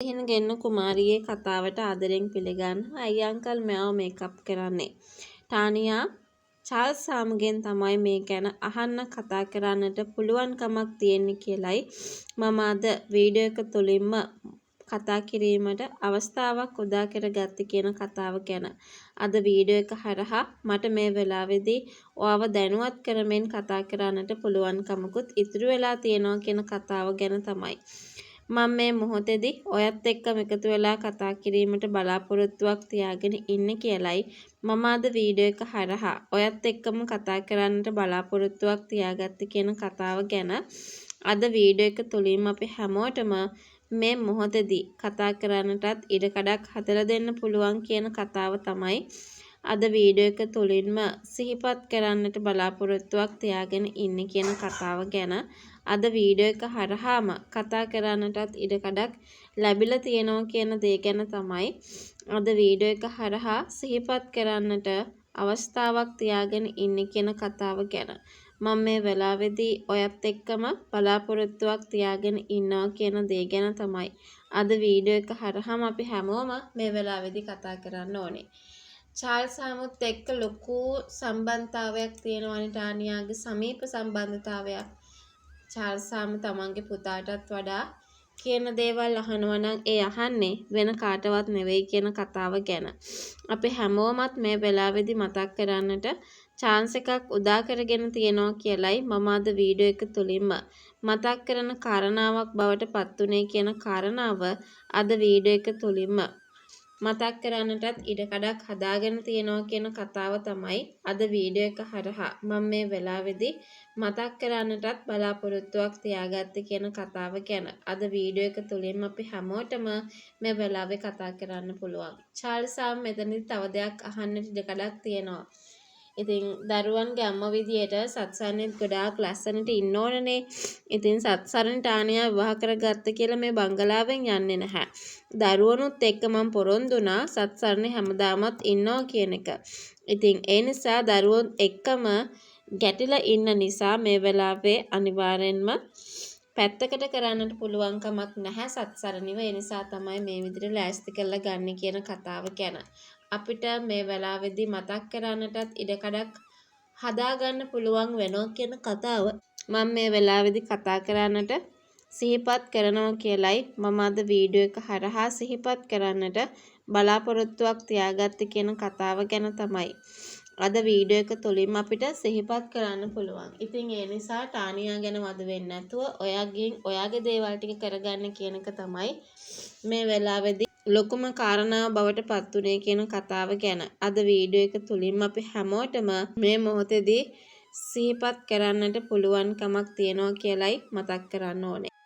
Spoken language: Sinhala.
එහෙනම් ගෙන්න කුමාරියේ කතාවට ආදරෙන් පිළිගන්න. අයිය අංකල් මෙයාව මේකප් කරන්නේ. ටානියා චාල්ස් සාම්ගෙන් තමයි මේ ගැන අහන්න කතා කරන්නට පුළුවන්කමක් තියෙන්නේ කියලයි මම අද වීඩියෝ එක තුලින්ම කතා කිරීමට අවස්ථාවක් උදා කරගත්තේ කියන කතාව ගැන. අද වීඩියෝ එක හරහා මට මේ වෙලාවේදී ඔයාව දැනුවත් කරමින් කතා කරන්නට පුළුවන්කමකුත් ඉතුරු වෙලා තියෙනවා කියන කතාව ගැන තමයි. මම මේ මොහොතේදී ඔයත් එක්කම එකතු වෙලා කතා කිරීමට බලාපොරොත්තුවක් තියාගෙන ඉන්නේ කියලයි මම අද වීඩියෝ එක හරහා ඔයත් එක්කම කතා කරන්නට බලාපොරොත්තුවක් තියාගත්තේ කියන කතාව ගැන අද වීඩියෝ එක තුලින්ම අපි හැමෝටම මේ මොහොතේදී කතා කරන්නටත් ඉඩකඩක් හදලා දෙන්න පුළුවන් කියන කතාව තමයි අද වීඩියෝ එක තුලින්ම සිහිපත් කරන්නට බලාපොරොත්තුවක් තියාගෙන ඉන්නේ කියන කතාව ගැන අද වීඩියෝ එක හරහාම කතා කරන්නටත් ඉඩකඩක් ලැබිලා තියෙනවා කියන දේ ගැන තමයි අද වීඩියෝ එක හරහා සිහිපත් කරන්නට අවස්ථාවක් තියාගෙන ඉන්නේ කියන කතාව ගැන මම මේ වෙලාවේදී ඔයත් එක්කම බලාපොරොත්තුවක් තියාගෙන ඉන්නවා කියන දේ ගැන තමයි අද වීඩියෝ එක හරහාම අපි හැමෝම මේ වෙලාවේදී කතා කරන්න ඕනේ. චාල්ස් සාමුත් එක්ක ලොකු සම්බන්ධතාවයක් තියෙනවානේ ටානියාගේ සමීප සම්බන්ධතාවයක්. චාල්ස් සාම තමන්ගේ පුතාටත් වඩා කියන දේවල් අහනවා නම් ඒ අහන්නේ වෙන කාටවත් නෙවෙයි කියන කතාව ගැන. අපි හැමෝමත් මේ වෙලාවේදී මතක් කරන්නට chance එකක් උදා කරගෙන තියෙනවා කියලයි මම අද වීඩියෝ එක තුලින්ම මතක් කරන කාරණාවක් බවට පත්ුනේ කියන කාරණාව අද වීඩියෝ එක තුලින්ම මතක් කරන්නටත් ඉඩකඩක් හදාගෙන තියෙනවා කියන කතාව තමයි අද වීඩියෝ එක හරහා මම මේ වෙලාවේදී මතක් කරන්නටත් බලාපොරොත්තුවක් තියාගත්තේ කියන කතාව ගැන අද වීඩියෝ එක තුලින්ම අපි හැමෝටම මේ වෙලාවේ කතා කරන්න පුළුවන්. චාල්ස් සාම් මෙතනදී තව දෙයක් අහන්නට ඉඩකඩක් තියෙනවා. ඉතින් දරුවන්ගේ අම්මා විදියට සත්සරණෙත් ගොඩාක් ලස්සනට ඉන්න ඕනනේ. ඉතින් සත්සරණ ටානියා විවාහ කරගත්ත කියලා මේ බංගලාවෙන් යන්නේ නැහැ. දරුවනුත් එක්ක මම පොරොන්දුනා සත්සරණ හැමදාමත් ඉන්නවා කියන එක. ඉතින් ඒ නිසා දරුවොත් එක්කම ගැටිලා ඉන්න නිසා මේ වෙලාවේ අනිවාර්යෙන්ම පැත්තකට කරන්නට පුළුවන් කමක් නැහැ සත්සරණිව. ඒ නිසා තමයි මේ විදිහට ලෑස්ති කරලා ගන්න කියන කතාව ගැන අපිට මේ වෙලාවේදී මතක් කරන්නටත් ඉඩකඩක් හදාගන්න පුළුවන් වෙනවා කියන කතාව මම මේ වෙලාවේදී කතා කරන්නට සිහිපත් කරනවා කියලයි මම අද වීඩියෝ එක හරහා සිහිපත් කරන්නට බලාපොරොත්තුවක් තියාගත්තේ කියන කතාව ගැන තමයි අද වීඩියෝ එක තුලින්ම අපිට සිහිපත් කරන්න පුළුවන්. ඉතින් ඒ නිසා ටානියා ගැන වද වෙන්නේ නැතුව ඔයාගේ දේවල් ටික කරගන්න කියන එක තමයි මේ වෙලාවේදී ලොකුම කාරණාව බවට පත්ුනේ කියන කතාව ගැන අද වීඩියෝ එක තුලින්ම අපි හැමෝටම මේ මොහොතේදී සිහිපත් කරන්නට පුළුවන්කමක් තියෙනවා කියලයි මතක් කරන්න ඕනේ.